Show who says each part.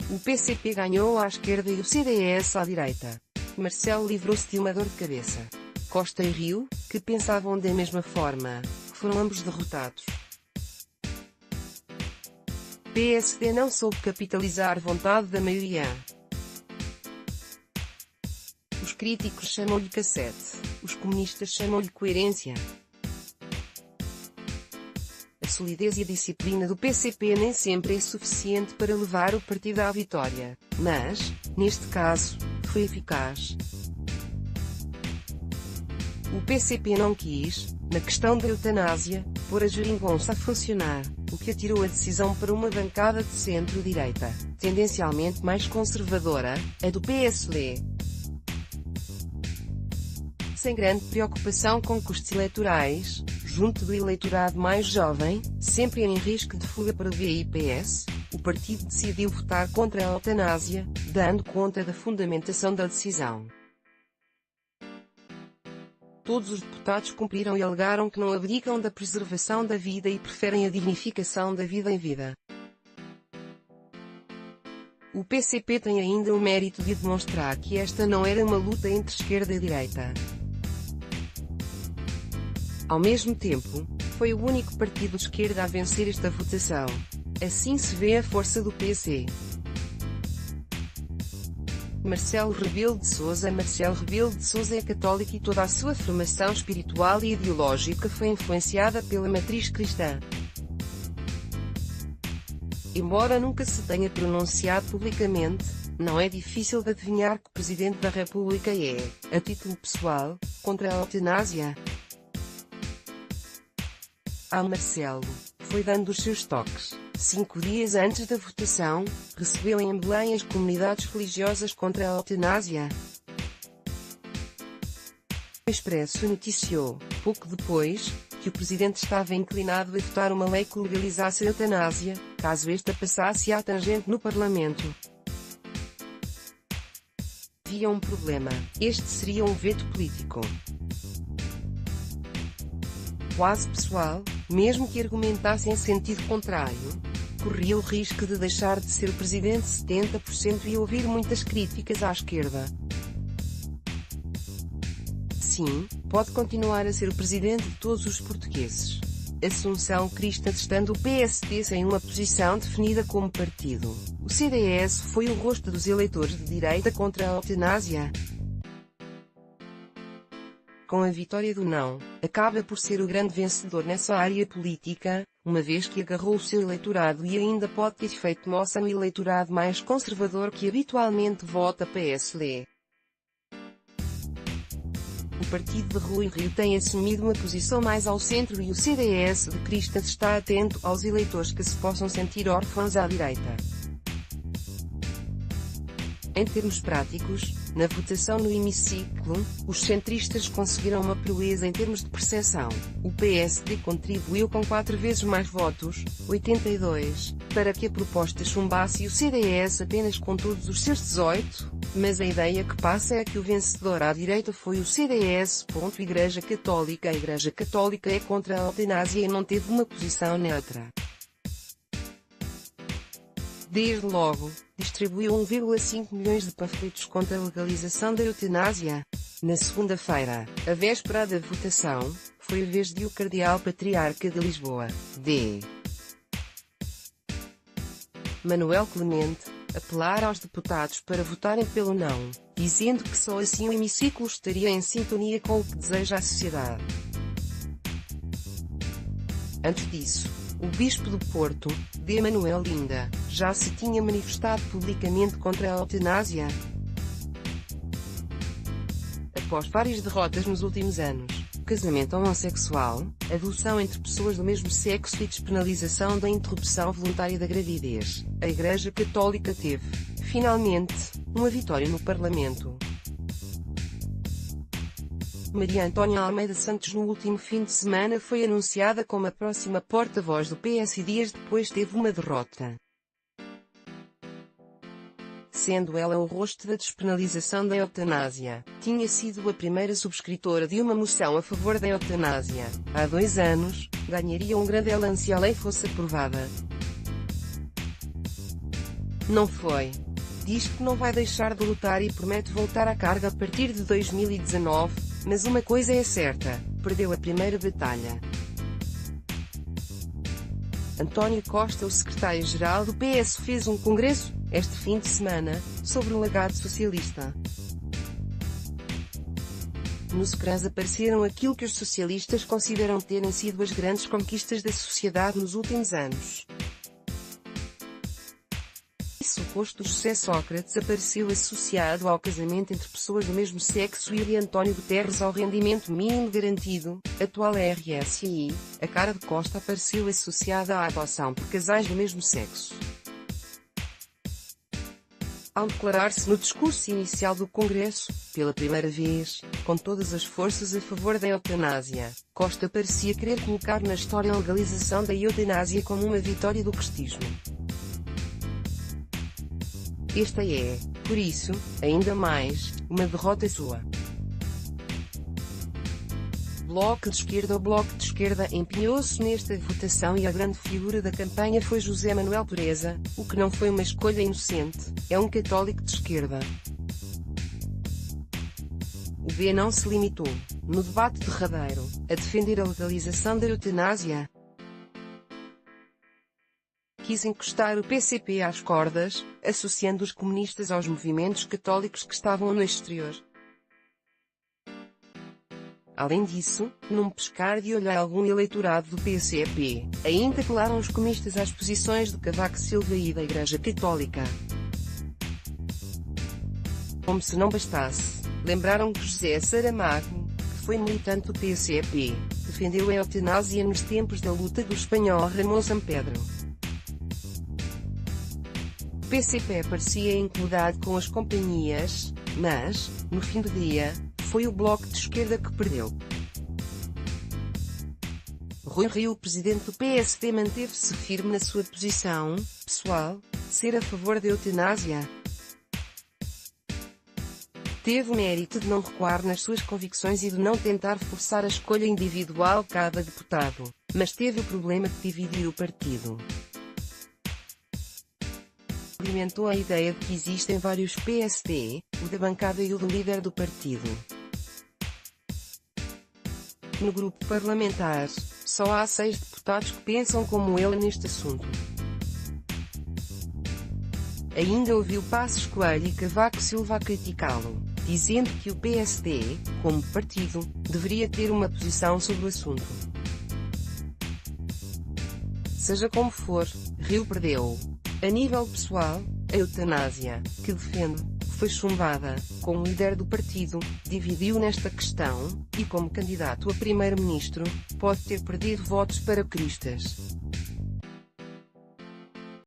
Speaker 1: O PCP ganhou à esquerda e o CDS à direita. Marcelo livrou-se de uma dor de cabeça. Costa e Rio, que pensavam da mesma forma, foram ambos derrotados. PSD não soube capitalizar a vontade da maioria. Os críticos chamam-lhe cassete, os comunistas chamam-lhe coerência. A solidez e a disciplina do PCP nem sempre é suficiente para levar o partido à vitória, mas, neste caso, foi eficaz. O PCP não quis, na questão da eutanásia, pôr a geringonça a funcionar, o que atirou a decisão para uma bancada de centro-direita, tendencialmente mais conservadora, a do PSD. Sem grande preocupação com custos eleitorais, junto do eleitorado mais jovem, sempre em risco de fuga para o VIPS, o partido decidiu votar contra a eutanásia, dando conta da fundamentação da decisão. Todos os deputados cumpriram e alegaram que não abdicam da preservação da vida e preferem a dignificação da vida em vida. O PCP tem ainda o mérito de demonstrar que esta não era uma luta entre esquerda e direita. Ao mesmo tempo, foi o único partido de esquerda a vencer esta votação. Assim se vê a força do PC. Marcelo Rebelo de Sousa é católico e toda a sua formação espiritual e ideológica foi influenciada pela matriz cristã. Embora nunca se tenha pronunciado publicamente, não é difícil de adivinhar que o Presidente da República é, a título pessoal, contra a eutanásia. Marcelo foi dando os seus toques. 5 dias antes da votação, recebeu em Belém as comunidades religiosas contra a eutanásia. O Expresso noticiou, pouco depois, que o Presidente estava inclinado a votar uma lei que legalizasse a eutanásia, caso esta passasse à tangente no Parlamento. Havia um problema: este seria um veto político. Quase pessoal, mesmo que argumentasse em sentido contrário, corria o risco de deixar de ser o presidente 70% e ouvir muitas críticas à esquerda. Sim, pode continuar a ser o presidente de todos os portugueses. Assunção Cristas estando o PSD sem uma posição definida como partido, o CDS foi o rosto dos eleitores de direita contra a eutanásia. Com a vitória do não, acaba por ser o grande vencedor nessa área política, uma vez que agarrou o seu eleitorado e ainda pode ter feito moça no eleitorado mais conservador que habitualmente vota PSD. O partido de Rui Rio tem assumido uma posição mais ao centro e o CDS de Cristas está atento aos eleitores que se possam sentir órfãos à direita. Em termos práticos, na votação no hemiciclo, os centristas conseguiram uma proeza em termos de percepção. O PSD contribuiu com 4 vezes mais votos, 82, para que a proposta chumbasse e o CDS apenas com todos os seus 18, mas a ideia que passa é que o vencedor à direita foi o CDS. A Igreja Católica é contra a eutanásia e não teve uma posição neutra. Desde logo, distribuiu 1,5 milhões de panfletos contra a legalização da eutanásia. Na segunda-feira, a véspera da votação, foi a vez de o Cardeal Patriarca de Lisboa, D. Manuel Clemente, apelar aos deputados para votarem pelo não, dizendo que só assim o hemiciclo estaria em sintonia com o que deseja a sociedade. Antes disso, o Bispo do Porto, D. Manuel Linda, já se tinha manifestado publicamente contra a eutanásia. Após várias derrotas nos últimos anos, casamento homossexual, adoção entre pessoas do mesmo sexo e despenalização da interrupção voluntária da gravidez, a Igreja Católica teve, finalmente, uma vitória no Parlamento. Maria Antónia Almeida Santos no último fim de semana foi anunciada como a próxima porta-voz do PS e dias depois teve uma derrota. Sendo ela o rosto da despenalização da eutanásia, tinha sido a primeira subscritora de uma moção a favor da eutanásia. Há 2 anos, ganharia um grande elan se a lei fosse aprovada. não foi. Diz que não vai deixar de lutar e promete voltar à carga a partir de 2019, mas uma coisa é certa, perdeu a primeira batalha. António Costa, o secretário-geral do PS, fez um congresso, este fim de semana, sobre o legado socialista. Nos ecrãs apareceram aquilo que os socialistas consideram terem sido as grandes conquistas da sociedade nos últimos anos. O suposto José Sócrates apareceu associado ao casamento entre pessoas do mesmo sexo e António Guterres ao rendimento mínimo garantido, atual RSI. A cara de Costa apareceu associada à adoção por casais do mesmo sexo. Ao declarar-se no discurso inicial do Congresso, pela primeira vez, com todas as forças a favor da eutanásia, Costa parecia querer colocar na história a legalização da eutanásia como uma vitória do crestismo. Esta é, por isso, ainda mais, uma derrota sua. Bloco de Esquerda. O Bloco de Esquerda empenhou-se nesta votação e a grande figura da campanha foi José Manuel Pureza, o que não foi uma escolha inocente, é um católico de esquerda. O B não se limitou, no debate derradeiro, a defender a legalização da eutanásia. Quis encostar o PCP às cordas, associando os comunistas aos movimentos católicos que estavam no exterior. Além disso, num pescar de olho a algum eleitorado do PCP, ainda apelaram os comunistas às posições de Cavaco Silva e da Igreja Católica. Como se não bastasse, lembraram que José Saramago, que foi militante do PCP, defendeu a eutanásia nos tempos da luta do espanhol Ramón Sampedro. O PCP parecia incomodado com as companhias, mas, no fim do dia, foi o Bloco de Esquerda que perdeu. Rui Rio, o presidente do PSD, manteve-se firme na sua posição pessoal, de ser a favor da eutanásia. Teve o mérito de não recuar nas suas convicções e de não tentar forçar a escolha individual de cada deputado, mas teve o problema de dividir o partido. Alimentou a ideia de que existem vários PSD, o da bancada e o do líder do partido. No grupo parlamentar, só há 6 deputados que pensam como ele neste assunto. Ainda ouviu Passos Coelho e Cavaco Silva a criticá-lo, dizendo que o PSD, como partido, deveria ter uma posição sobre o assunto. Seja como for, Rio perdeu. A nível pessoal, a eutanásia, que defende, foi chumbada, como líder do partido, dividiu nesta questão, e como candidato a primeiro-ministro, pode ter perdido votos para cristas.